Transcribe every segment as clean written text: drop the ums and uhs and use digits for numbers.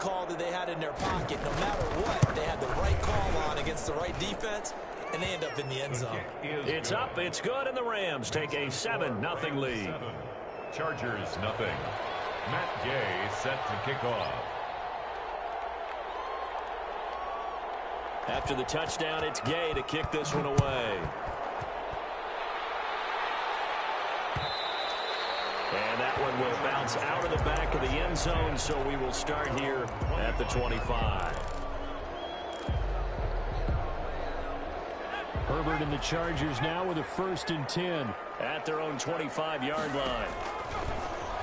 call that they had in their pocket. No matter what, they had the right call on against the right defense, and they end up in the end zone. It's up, it's good, and the Rams take a 7-0 lead. Chargers nothing. Matt Gay set to kick off. After the touchdown, it's Gay to kick this one away. And that one will bounce out of the back of the end zone, so we will start here at the 25. Herbert and the Chargers now with a 1st and 10. At their own 25-yard line.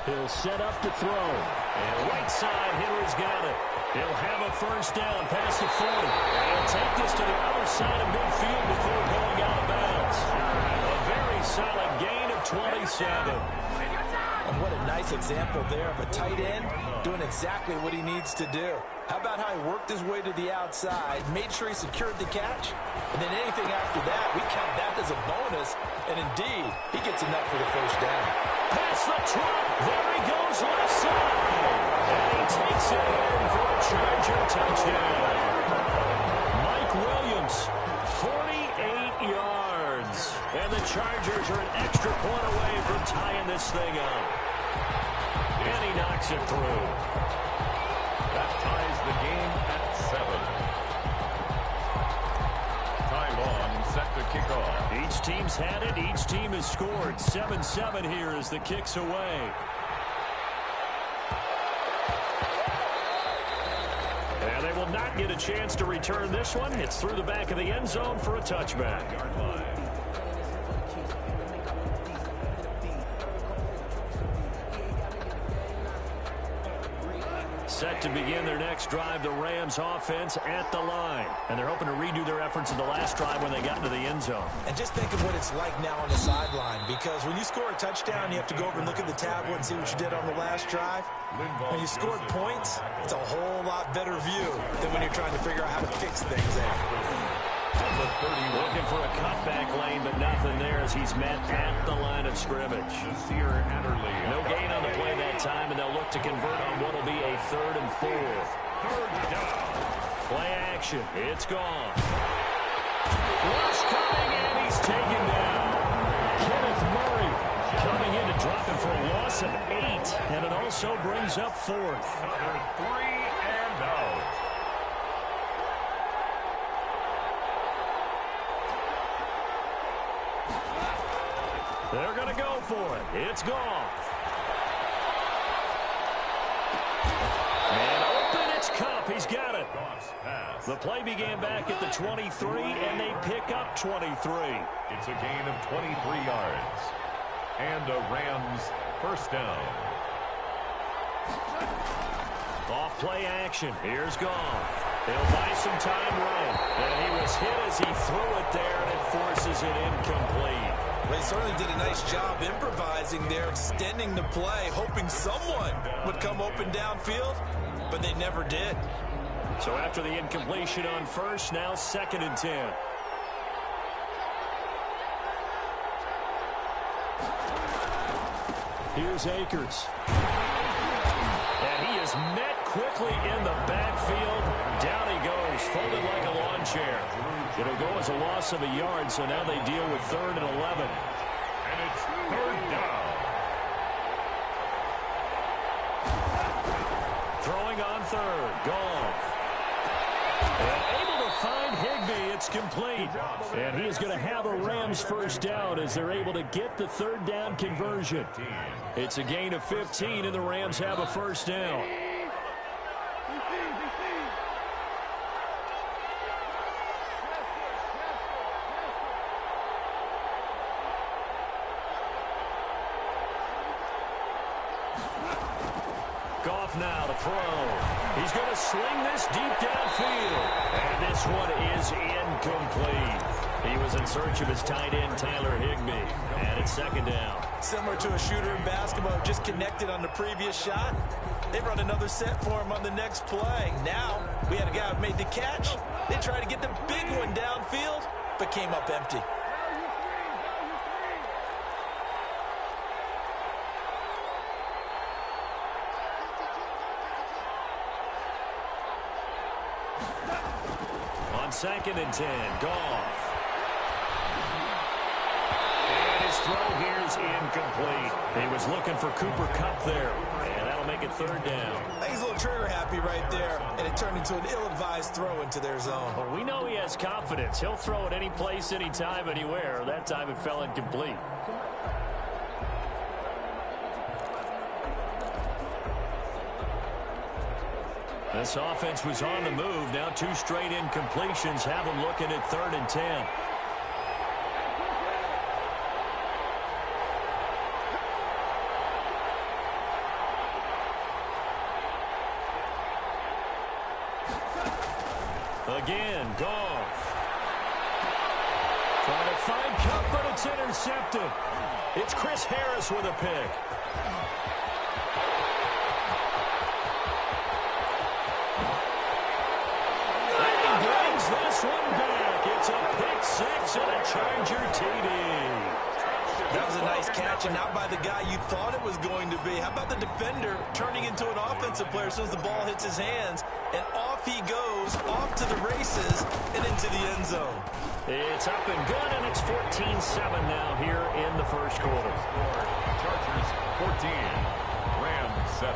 He'll set up to throw. And right side, Henry's got it. He'll have a 1st down past the 40. And he'll take this to the other side of midfield before going out of bounds. A very solid gain of 27. And what a nice example there of a tight end doing exactly what he needs to do. How about how he worked his way to the outside, made sure he secured the catch, and then anything after that, we count that as a bonus. And indeed, he gets enough for the 1st down. Past the trap. There he goes left side. And he takes it in for a Charger touchdown. Mike Williams, 48 yards. And the Chargers are an extra point away from tying this thing up. And he knocks it through. That ties the game at 7. Ty Long set to kick off. Each team's had it. Each team has scored. 7-7 here as the kick's away. And they will not get a chance to return this one. It's through the back of the end zone for a touchback. Set to begin their next drive, the Rams offense at the line. And they're hoping to redo their efforts in the last drive when they got into the end zone. And just think of what it's like now on the sideline, because when you score a touchdown, you have to go over and look at the tablet and see what you did on the last drive. When you scored points, it's a whole lot better view than when you're trying to figure out how to fix things there. Looking for a cutback lane, but nothing there as he's met at the line of scrimmage. No gain on the play that time, and they'll look to convert on what will be a 3rd and 4. Play action. It's gone. Rush coming, and he's taken down. Kenneth Murray Coming in to drop him for a loss of 8, and it also brings up 4th. Another 3 and out. They're going to go for it. It's gone. And open, it's Cup. He's got it. The play began back at the 23, and they pick up 23. It's a gain of 23 yards. And a Rams 1st down. Off play action. Here's Goff. He'll buy some time right. And he was hit as he threw it there, and it forces it incomplete. They certainly did a nice job improvising there, extending the play, hoping someone would come open downfield, but they never did. So after the incompletion on 1st, now 2nd and 10. Here's Akers. And he is met quickly in the backfield. Down he goes, folded like a lawn chair. It'll go as a loss of a yard, so now they deal with 3rd and 11. And it's 3rd down. Throwing on 3rd. Goff. And able to find Higbee. It's complete. And he is going to have a Rams 1st down as they're able to get the 3rd down conversion. It's a gain of 15, and the Rams have a 1st down. Goff now to throw. He's going to sling this deep downfield. And this one is incomplete. He was in search of his tight end, Tyler Higbee. And it's 2nd down. Similar to a shooter in basketball, just connected on the previous shot. They run another set for him on the next play. Now, we had a guy who made the catch. They tried to get the big one downfield, but came up empty. on 2nd and 10. Goff. And his throw here's incomplete. He was looking for Cooper Kupp there, and that'll make it 3rd down. I think he's a little trigger happy right there, and it turned into an ill-advised throw into their zone. Well, we know he has confidence. He'll throw it any place, anytime, anywhere. That time it fell incomplete. This offense was on the move. Now 2 straight incompletions have them looking at 3rd and 10. Again, Goff. Trying to find Kupp, but it's intercepted. It's Chris Harris with a pick. And he brings this one back. It's a pick 6 and a Charger TD. That was a nice catch, and not by the guy you thought it was going to be. How about the defender turning into an offensive player as soon as the ball hits his hands, and off he goes, off to the races, and into the end zone. It's up and good, and it's 14-7 now here in the first quarter. Chargers 14, Rams 7.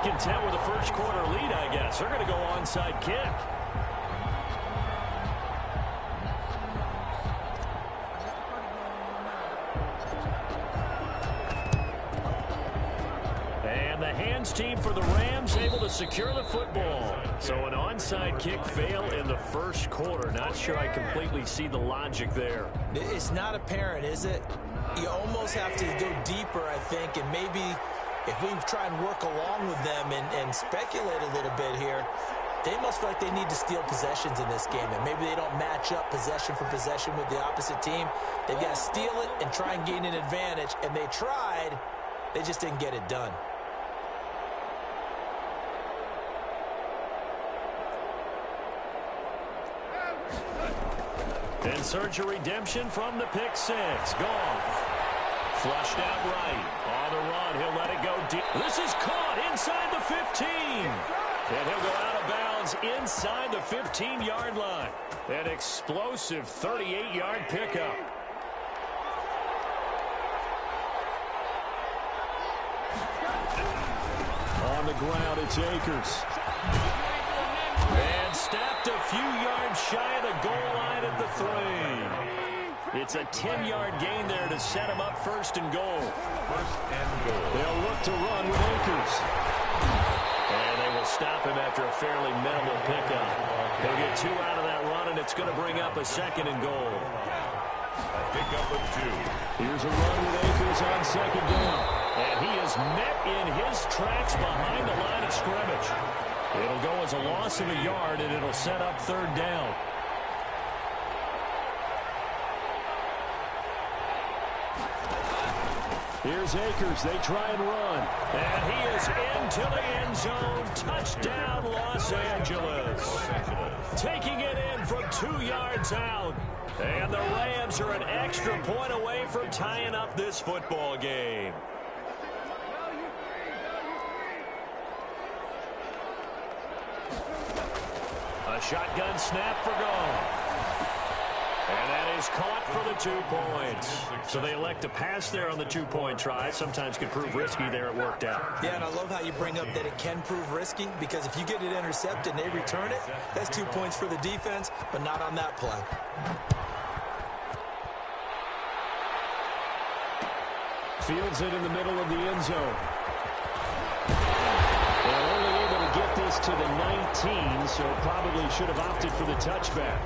Content with a first quarter lead, I guess. They're going to go onside kick. And the hands team for the Rams able to secure the football. So an onside kick fail in the first quarter. Not sure I completely see the logic there. It's not apparent, is it? You almost have to go deeper, I think, and maybe if we try and work along with them and speculate a little bit here, they must feel like they need to steal possessions in this game, and maybe they don't match up possession for possession with the opposite team. They've got to steal it and try and gain an advantage, and they tried. They just didn't get it done. And search a redemption from the pick 6. Goff. Flushed out right. On the run, he'll let it go deep. This is caught inside the 15. And he'll go out of bounds inside the 15-yard line. An explosive 38-yard pickup. On the ground, it's Akers. And snapped a few yards shy of the goal line at the 3. It's a 10-yard gain there to set him up 1st and goal. 1st and goal. They'll look to run with Akers. And they will stop him after a fairly minimal pickup. They'll get 2 out of that run, and it's going to bring up a 2nd and goal. A pickup of 2. Here's a run with Akers on 2nd down. And he is met in his tracks behind the line of scrimmage. It'll go as a loss of a yard, and it'll set up 3rd down. Here's Akers. They try and run. And he is into the end zone. Touchdown, Los Angeles. Taking it in from 2 yards out. And the Rams are an extra point away from tying up this football game. A shotgun snap for Goff. And that is caught for the 2 points. So they elect to pass there on the 2-point try. Sometimes can prove risky there. It worked out. Yeah, and I love how you bring up that it can prove risky, because if you get it intercepted and they return it, that's 2 points for the defense, but not on that play. Fields it in the middle of the end zone. They're only able to get this to the 19, so probably should have opted for the touchback.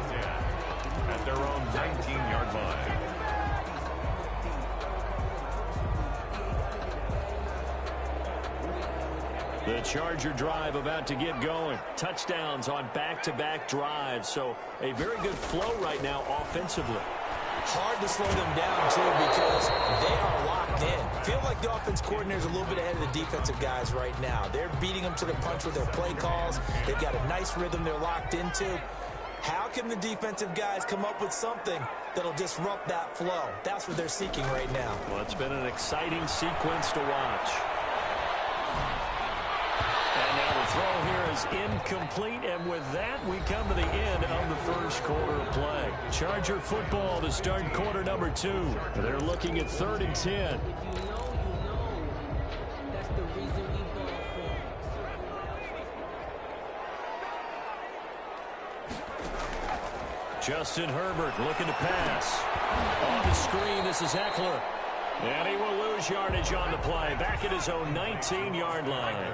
At their own 19-yard line. The Charger drive about to get going. Touchdowns on back-to-back drives, so a very good flow right now offensively. Hard to slow them down, too, because they are locked in. Feel like the offense coordinator is a little bit ahead of the defensive guys right now. They're beating them to the punch with their play calls. They've got a nice rhythm they're locked into. How can the defensive guys come up with something that'll disrupt that flow? That's what they're seeking right now. Well, it's been an exciting sequence to watch. And now the throw here is incomplete, and with that, we come to the end of the first quarter of play. Charger football to start quarter number 2. They're looking at 3rd and 10. Justin Herbert looking to pass. On the screen, this is Eckler. And he will lose yardage on the play. Back at his own 19-yard line.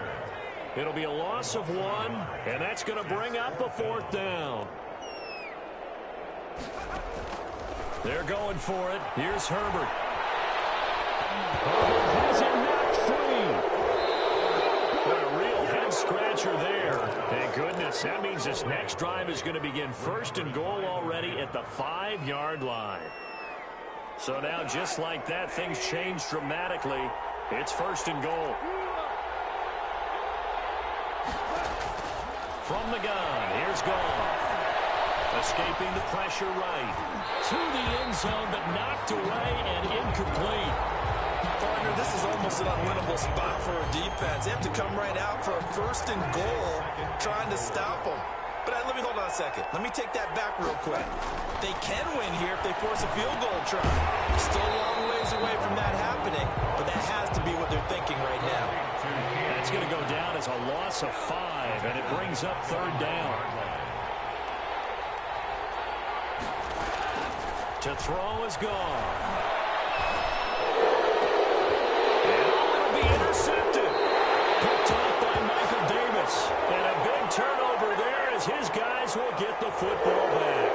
It'll be a loss of 1, and that's going to bring up a 4th down. They're going for it. Here's Herbert. Herbert has it knocked free. What a real head-scratcher there. Thank goodness. That means this next drive is going to begin 1st and goal already at the 5-yard line. So now, just like that, things change dramatically. It's 1st and goal. From the gun, here's Goff. Escaping the pressure right. To the end zone, but knocked away and incomplete. Partner, this is almost an unwinnable spot for a defense. They have to come right out for a 1st and goal, trying to stop them. But let me hold on a second. Let me take that back real quick. They can win here if they force a field goal try. Still a long ways away from that happening, but that has to be what they're thinking right now. That's going to go down as a loss of 5, and it brings up 3rd down. To throw is gone. And it'll be intercepted. Picked off by Michael Davis. And a big turnover there as his guys will get the football back.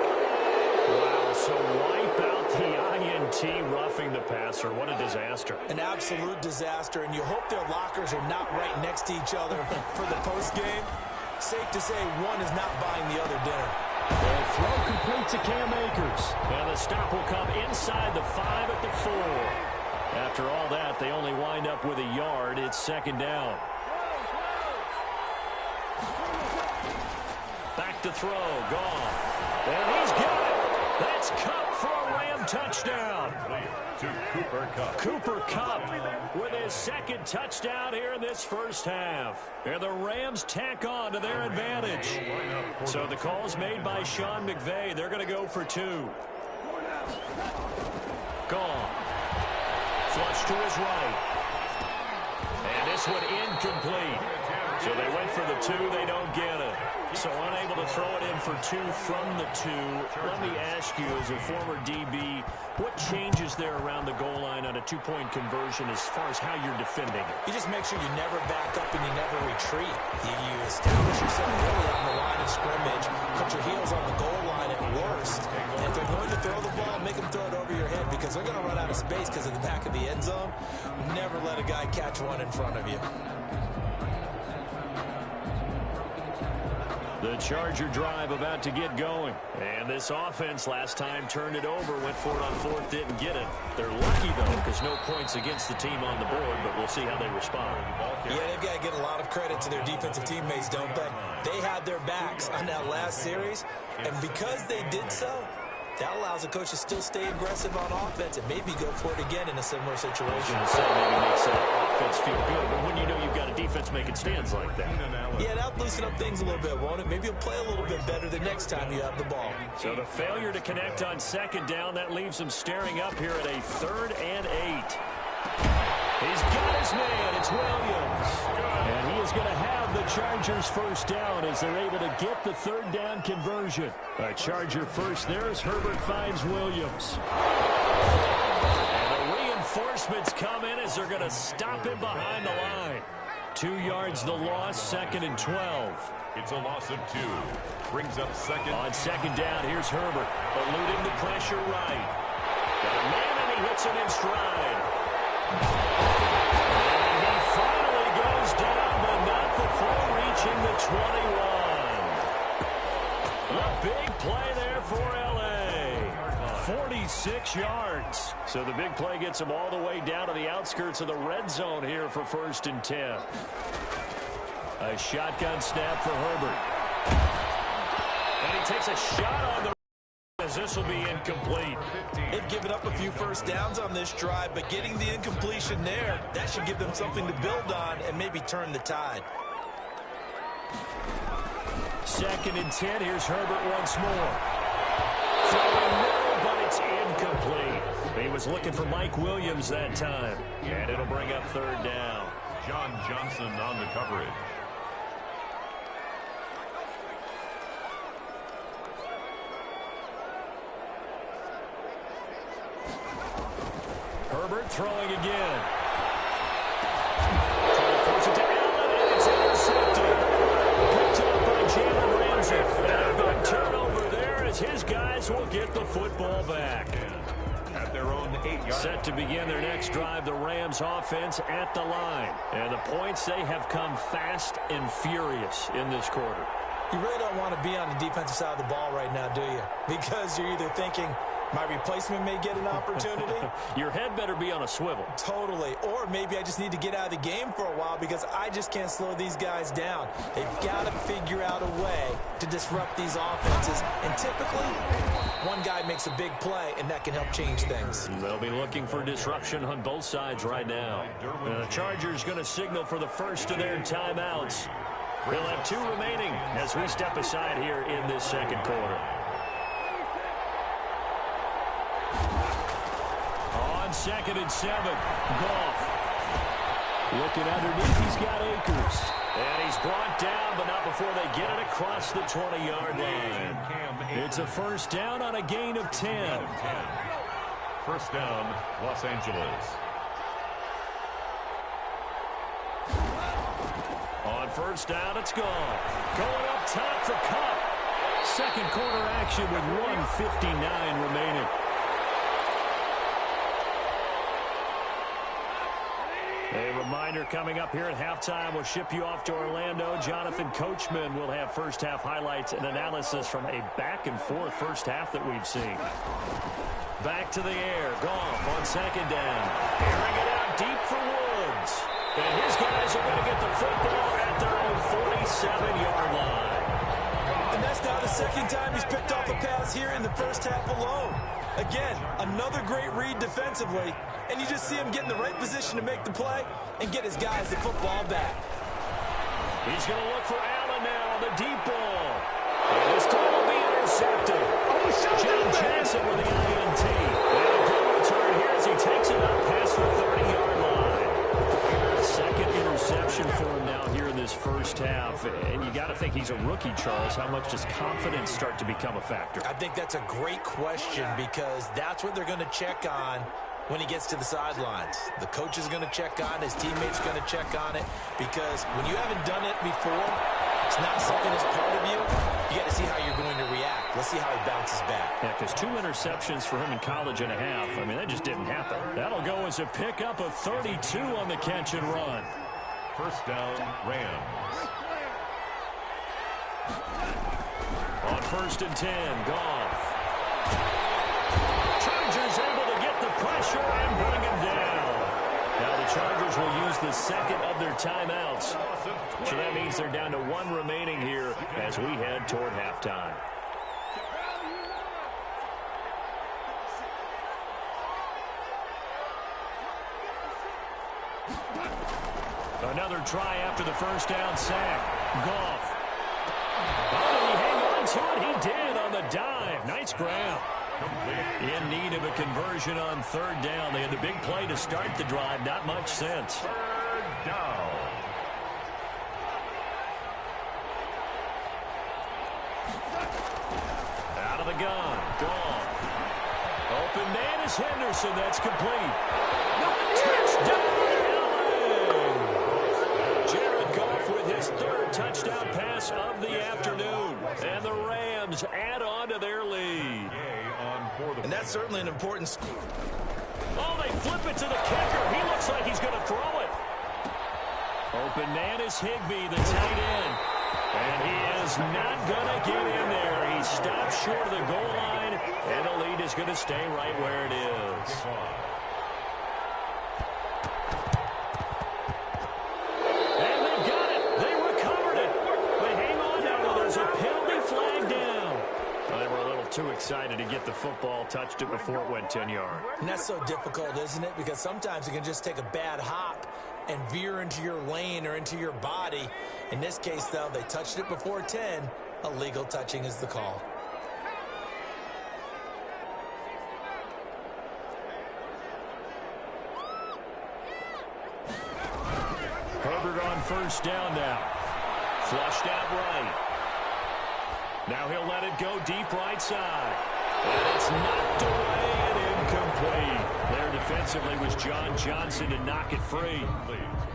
Wow, so wipe out the INT roughing the passer. What a disaster. An absolute disaster, and you hope their lockers are not right next to each other for the postgame. Safe to say one is not buying the other dinner. The throw complete to Cam Akers. And the stop will come inside the 5 at the 4. After all that, they only wind up with a yard. It's 2nd down. Back to throw. Gone. And he's got it. That's Kupp for a Ram touchdown. To Cooper Kupp. Cooper Kupp with his 2nd touchdown here in this first half. And the Rams tack on to their advantage. So the call's made by Sean McVay. They're going to go for 2. Gone. Flush to his right. And this one incomplete. So they went for the 2. They don't get it. So unable to throw it in for 2 from the 2. Let me ask you, as a former DB, what changes there around the goal line on a 2-point conversion as far as how you're defending it? You just make sure you never back up and you never retreat. You establish yourself really on the line of scrimmage, put your heels on the goal line at worst. And if they're going to throw the ball, make them throw it over your head because they're going to run out of space because of the back of the end zone. Never let a guy catch one in front of you. The Charger drive about to get going. And this offense last time turned it over, went for it on 4th, didn't get it. They're lucky, though, because no points against the team on the board, but we'll see how they respond. Yeah, they've got to get a lot of credit to their defensive teammates, don't they? They had their backs on that last series, and because they did so, that allows the coach to still stay aggressive on offense and maybe go for it again in a similar situation. Maybe makes that offense feel good, but when you know you've got a defense making stands like that. Yeah, that'll loosen up things a little bit, won't it? Maybe you'll play a little bit better the next time you have the ball. So the failure to connect on 2nd down, that leaves them staring up here at a 3rd and 8. He's got his man. It's Williams. And he is going to have the Chargers 1st down as they're able to get the 3rd down conversion. A Charger first. There's Herbert finds Williams. And the reinforcements come in as they're going to stop him behind the line. 2 yards the loss, 2nd and 12. It's a loss of 2. Brings up 2nd. On 2nd down, here's Herbert. Eluding the pressure right. Got a man and he hits him in stride. And he finally goes down, but not before reaching the 21. A big play there for L.A. 46 yards. So the big play gets him all the way down to the outskirts of the red zone here for 1st and 10. A shotgun snap for Herbert. And he takes a shot on the as this will be incomplete. They've given up a few first downs on this drive, but getting the incompletion there, that should give them something to build on and maybe turn the tide. 2nd and 10. Here's Herbert once more. Throwing middle, but it's incomplete. He was looking for Mike Williams that time. And it'll bring up 3rd down. John Johnson on the coverage. Herbert throwing again. Force it to Allen, and it's intercepted. Picked up by Jalen Ramsey. And a big turnover there as his guys will get the football back. At their own 8-yard. Set to begin their next drive, the Rams offense at the line. And the points, they have come fast and furious in this quarter. You really don't want to be on the defensive side of the ball right now, do you? Because you're either thinking, my replacement may get an opportunity. Your head better be on a swivel. Totally. Or maybe I just need to get out of the game for a while because I just can't slow these guys down. They've got to figure out a way to disrupt these offenses. And typically, one guy makes a big play, and that can help change things. They'll be looking for disruption on both sides right now. And the Chargers going to signal for the first of their timeouts. We'll have 2 remaining as we step aside here in this 2nd quarter. On 2nd and 7, Goff. Looking underneath, he's got Akers. And he's brought down, but not before they get it across the 20-yard line. It's a 1st down on a gain of 10. 1st down, Los Angeles. On 1st down, it's Goff. Going up top for Cup. 2nd quarter action with 1:59 remaining. A reminder coming up here at halftime. We'll ship you off to Orlando. Jonathan Coachman will have first-half highlights and analysis from a back-and-forth first half that we've seen. Back to the air. Goff on 2nd down. Airing it out deep for Woods. And his guys are going to get the football at their own 47-yard line. And that's now the 2nd time he's picked off a pass here in the first half alone. Again, another great read defensively. And you just see him get in the right position to make the play and get his guys the football back. He's going to look for Allen now on the deep ball. And this time will be intercepted. John Johnson with the INT. And a good return here as he takes it up past the 30-yard line. 2nd interception for him now here in this first half. And you got to think he's a rookie, Charles. How much does confidence start to become a factor? I think that's a great question because that's what they're going to check on when he gets to the sidelines. The coach is going to check on it. His teammates are going to check on it because when you haven't done it before, it's not something that's part of you. You got to see how you're going to react. Let's see how he bounces back. Yeah, because 2 interceptions for him in college and a half. I mean, that just didn't happen. That'll go as a pickup of 32 on the catch and run. 1st down, Rams. On 1st and 10, Goff. Chargers able to get the pressure and bring him down. Now the Chargers will use the 2nd of their timeouts. So that means they're down to 1 remaining here as we head toward halftime. Another try after the 1st down sack. Goff. Oh, did he hang on to it? He did on the dive. Nice grab. In need of a conversion on 3rd down. They had the big play to start the drive. Not much sense. 3rd down. Out of the gun. Goff. Open man is Henderson. That's complete. Touchdown, Allen! Jared Goff with his 3rd touchdown pass of the afternoon. And the Rams add on to their lead. And that's certainly an important score. Oh, they flip it to the kicker. He looks like he's going to throw it. Open man is Higbee, the tight end. And he is not going to get in there. He stops short of the goal line, and the lead is going to stay right where it is. And they've got it. They recovered it. But hang on now. There's a penalty flag down. too excited to get the football, touched it before it went 10 yards. And that's so difficult, isn't it? Because sometimes you can just take a bad hop and veer into your lane or into your body. In this case, though, they touched it before 10. Illegal touching is the call. Herbert on first down now. Flushed out right. Now he'll let it go deep right side. And it's knocked away and incomplete. There defensively was John Johnson to knock it free.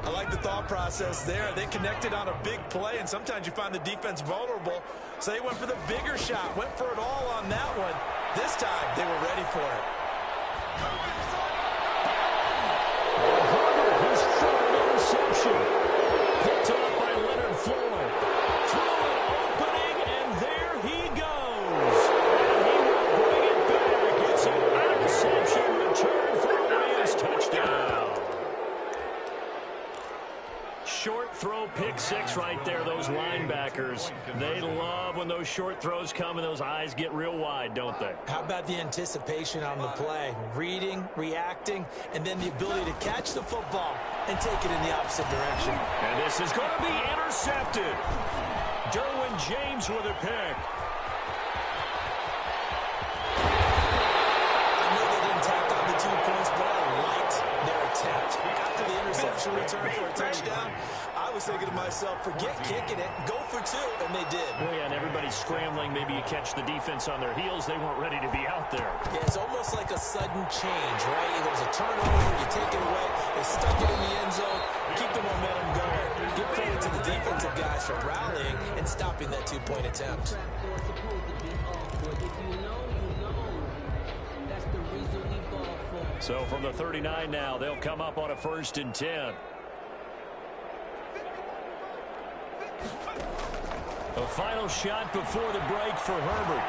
I like the thought process there. They connected on a big play, and sometimes you find the defense vulnerable. So they went for the bigger shot, went for it all on that one. This time, they were ready for it. Herbert, his third interception. Picked up by Leonard Floyd. Through an opening, and there he goes. And he will bring it back. It's an interception return for a Rams touchdown. Short throw, pick six right there, those linebackers. They love when those short throws come and those eyes get real wide, don't they? How about the anticipation on the play? Reading, reacting, and then the ability to catch the football and take it in the opposite direction. And this is going to be intercepted. Derwin James with a pick. I know they didn't tack on the 2 points, but I liked their attempt. After the interception return for a touchdown, I was thinking to myself, forget kicking it, go for 2, and they did. Well, yeah, and everybody's scrambling. Maybe you catch the defense on their heels. They weren't ready to be out there. Yeah, it's almost like a sudden change, right? There's a turnover, you take it away, they stuck it in the end zone, keep the momentum going. Give credit to the defensive guys for rallying and stopping that 2-point attempt. So from the 39 now, they'll come up on a 1st and 10. A final shot before the break for Herbert.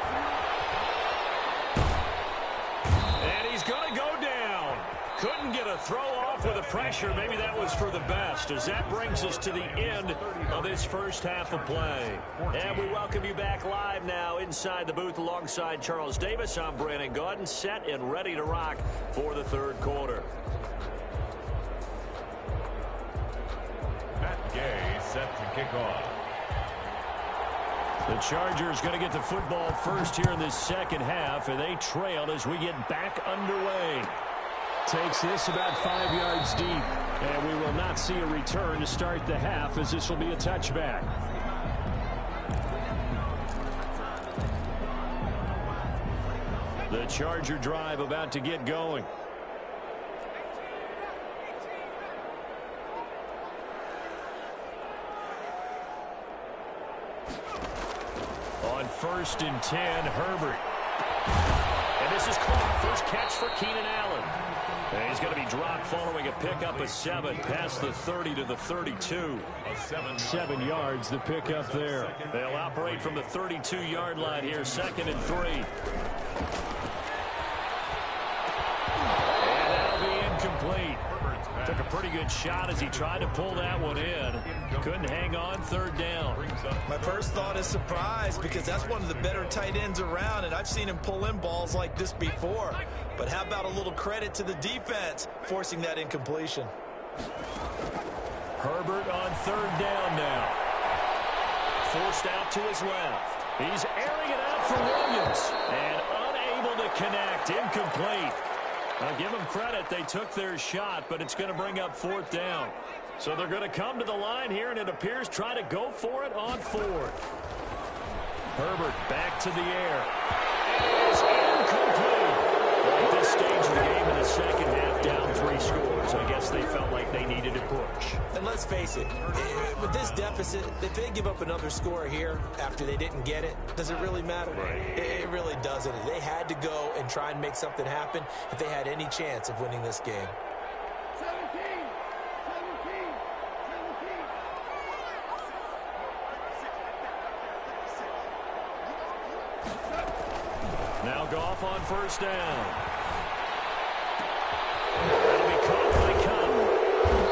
And he's going to go down. Couldn't get a throw off with the pressure. Maybe that was for the best, as that brings us to the end of this first half of play. And we welcome you back live now inside the booth alongside Charles Davis. I'm Brandon Gaudin, set and ready to rock for the third quarter. Matt Gay set to kick off. The Chargers going to get the football first here in this second half, and they trail as we get back underway. Takes this about 5 yards deep, and we will not see a return to start the half, as this will be a touchback. The Charger drive about to get going. On 1st and 10, Herbert. And this is caught. First catch for Keenan Allen. And he's going to be dropped following a pickup of 7 past the 30 to the 32. 7 yards, the pickup there. They'll operate from the 32-yard line here, 2nd and 3. And that'll be incomplete. Took a pretty good shot as he tried to pull that one in. Couldn't hang on, 3rd down. My first thought is surprise, because that's one of the better tight ends around, and I've seen him pull in balls like this before. But how about a little credit to the defense forcing that incompletion? Herbert on 3rd down now. Forced out to his left. He's airing it out for Williams. And unable to connect. Incomplete. I'll give them credit. They took their shot, but it's going to bring up 4th down. So they're going to come to the line here, and it appears try to go for it on 4th. Herbert back to the air. It is incomplete. At this stage of the game in the second half, down 3 scores. I guess they felt like they needed to push. And let's face it, with this deficit, if they give up another score here after they didn't get it, does it really matter? Right. It really doesn't. They had to go and try and make something happen if they had any chance of winning this game. 17. Now Goff on 1st down. That'll be caught by Cobb.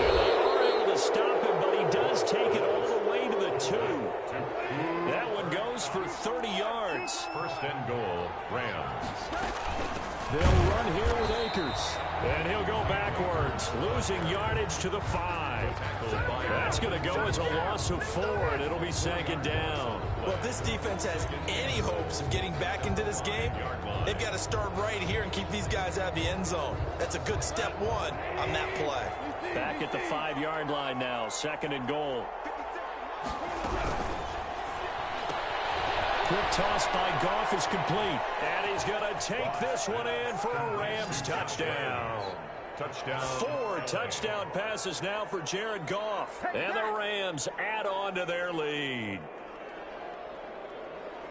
And they are able to stop him, but he does take it all the way to the 2. That one goes for 30 yards. 1st and goal. They'll run here with Akers. And he'll go backwards, losing yardage to the 5. That's going to go as a loss of 4, and it'll be 2nd down. Well, if this defense has any hopes of getting back into this game, they've got to start right here and keep these guys out of the end zone. That's a good step 1 on that play. Back at the 5-yard line now, 2nd and goal. Quick toss by Goff is complete. And he's going to take this one in for a Rams touchdown. Touchdown. 4 touchdown passes now for Jared Goff. And the Rams add on to their lead.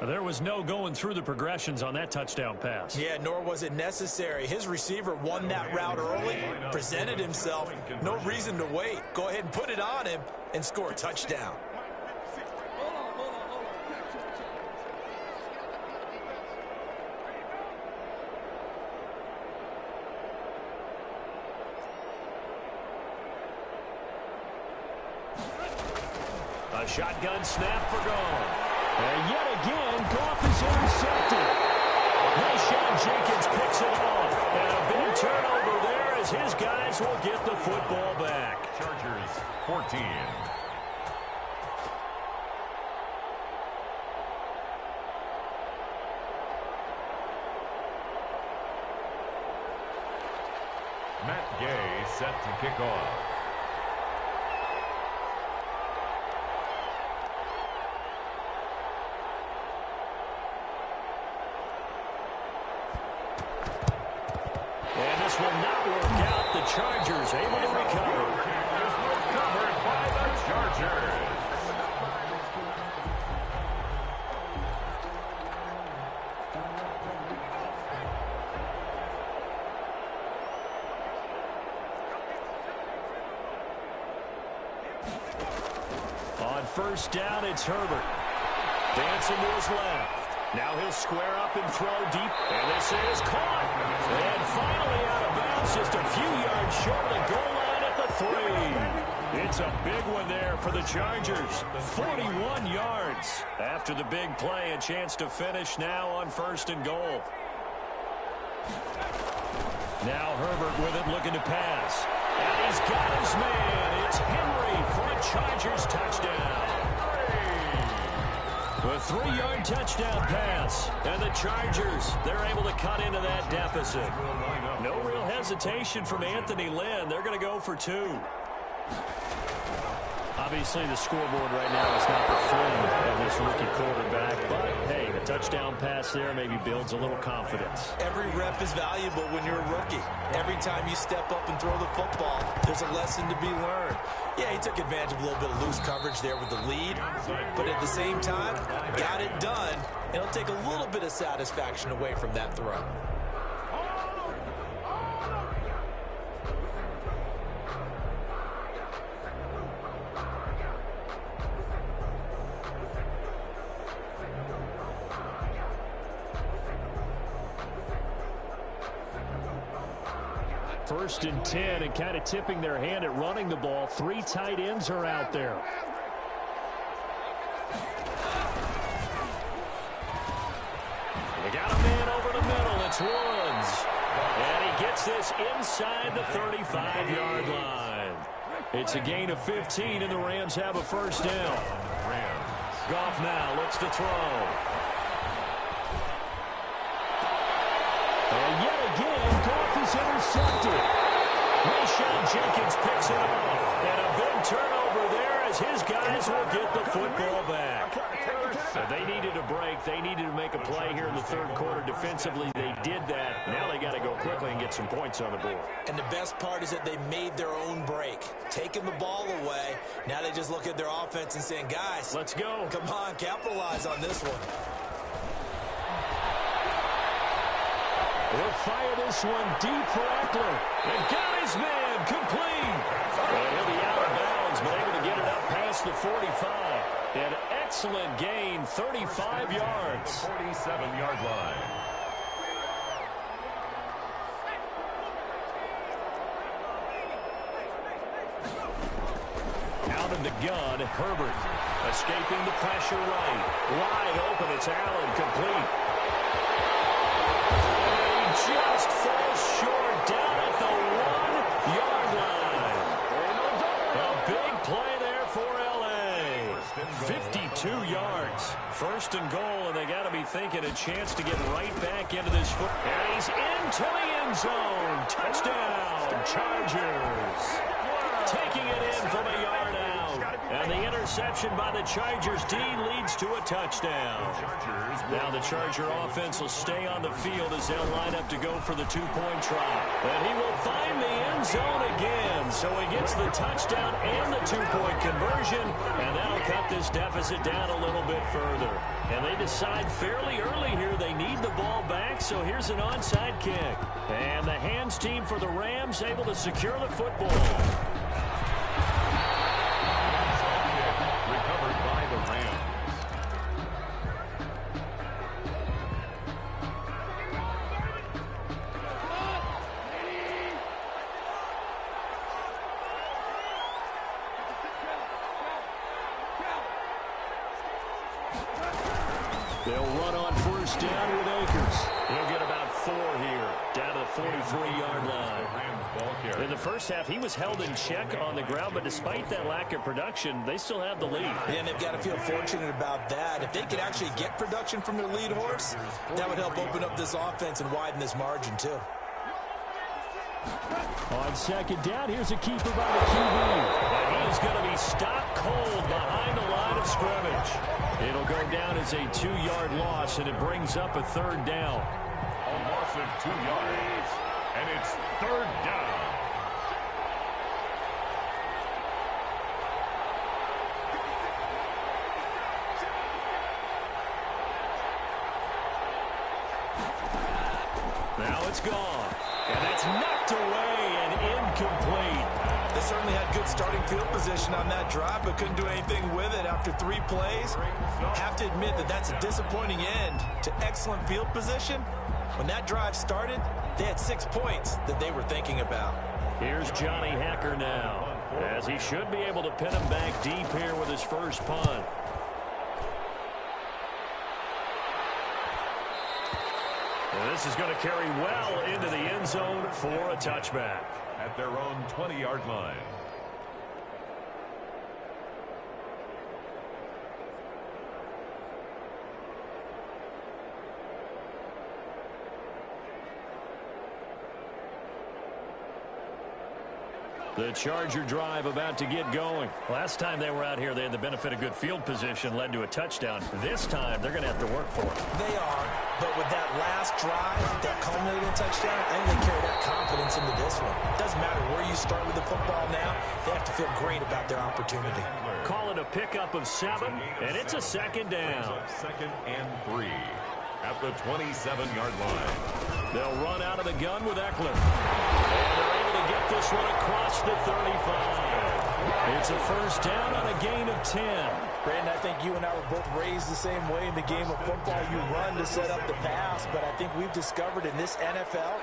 There was no going through the progressions on that touchdown pass. Yeah, nor was it necessary. His receiver won that route early, presented himself. No reason to wait. Go ahead and put it on him and score a touchdown. A shotgun snap for Goff. And yet again, Goff is intercepted. Rashawn Jenkins picks it off. And a big turnover there as his guys will get the football back. Chargers 14. Matt Gay set to kick off. Will not work out. The Chargers able to recover. This was covered by the Chargers. On 1st down, it's Herbert. Dancing to his left. Now he'll square up and throw deep. And this is caught. And finally out of bounds, just a few yards short of the goal line at the 3. It's a big one there for the Chargers. 41 yards. After the big play, a chance to finish now on 1st and goal. Now Herbert with it, looking to pass. And he's got his man. It's Henry for a Chargers touchdown. A 3-yard touchdown pass. And the Chargers, they're able to cut into that deficit. No real hesitation from Anthony Lynn. They're going to go for 2. Obviously, the scoreboard right now is not the friend of this rookie quarterback. But, hey, the touchdown pass there maybe builds a little confidence. Every rep is valuable when you're a rookie. Every time you step up and throw the football, there's a lesson to be learned. Yeah, he took advantage of a little bit of loose coverage there with the lead. But at the same time, got it done. And it'll take a little bit of satisfaction away from that throw. First and 10, and kind of tipping their hand at running the ball. 3 tight ends are out there. They got a man over the middle. It's Woods. And he gets this inside the 35-yard line. It's a gain of 15, and the Rams have a 1st down. Goff now looks to throw. And yet again, Goff is intercepted. Rashawn Jenkins picks it off. And a big turnover there as his guys will get the football back. So they needed a break. They needed to make a play here in the 3rd quarter. Defensively, they did that. Now they got to go quickly and get some points on the board. And the best part is that they made their own break. Taking the ball away. Now they just look at their offense and saying, guys, let's go. Come on, capitalize on this one. He'll fire this one deep for Eckler. And got his man complete. And he'll be out of bounds, but able to get it up past the 45. An excellent gain, 35 yards. 47-yard line. Out of the gun, Herbert. Escaping the pressure right. Wide open, it's Allen, complete. Just first and goal, and they got to be thinking a chance to get right back into this foot. And he's into the end zone. Touchdown, Chargers. Taking it in from a yard out. And the interception by the Chargers D leads to a touchdown. Now the Charger offense will stay on the field as they'll line up to go for the two-point try. And he will find the end zone again. So he gets the touchdown and the two-point conversion. And that'll cut this deficit down a little bit further. And they decide fairly early here they need the ball back. So here's an onside kick. And the hands team for the Rams able to secure the football. Recovered by the Rams. They'll run on first down with Akers. He'll get about 4 here, down to the 43-yard line. In the first half, he was held in check on the ground, but despite that lack of production, they still have the lead. And they've got to feel fortunate about that. If they could actually get production from their lead horse, that would help open up this offense and widen this margin, too. On second down, here's a keeper by the QB. And he's going to be stopped cold behind the line of scrimmage. It'll go down as a 2-yard loss, and it brings up a third down. A loss of 2 yards, and it's third down. Now it's gone. And that's knocked away and incomplete. They certainly had good starting field position on that drive, but couldn't do anything with it after 3 plays. Have to admit that that's a disappointing end to excellent field position. When that drive started, they had 6 points that they were thinking about. Here's Johnny Hacker now, as he should be able to pin him back deep here with his first punt. And this is going to carry well into the end zone for a touchback. At their own 20-yard line. The Charger drive about to get going. Last time they were out here, they had the benefit of good field position, led to a touchdown. This time, they're going to have to work for it. They are, but with that last drive, that culminating touchdown, I think they carry that confidence into this one. It doesn't matter where you start with the football now. They have to feel great about their opportunity. Call it a pickup of 7, and it's a second down. Second and 3 at the 27-yard line. They'll run out of the gun with Eckler. And they're able to get this one across the 35. It's a first down on a gain of 10. Brandon, I think you and I were both raised the same way in the game of football. You run to set up the pass, but I think we've discovered in this NFL,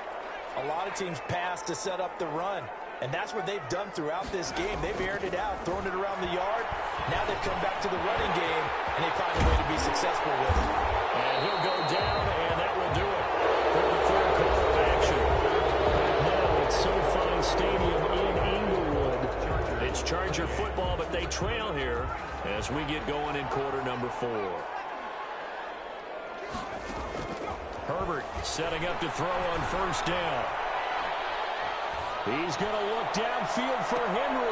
a lot of teams pass to set up the run. And that's what they've done throughout this game. They've aired it out, thrown it around the yard. Now they've come back to the running game, and they find a way to be successful with it. And he'll go down, and that will do it for the third quarter of action. Now it's SoFi Stadium in Inglewood. It's Charger football, but they trail here as we get going in quarter number 4. Herbert setting up to throw on first down. He's going to look downfield for Henry.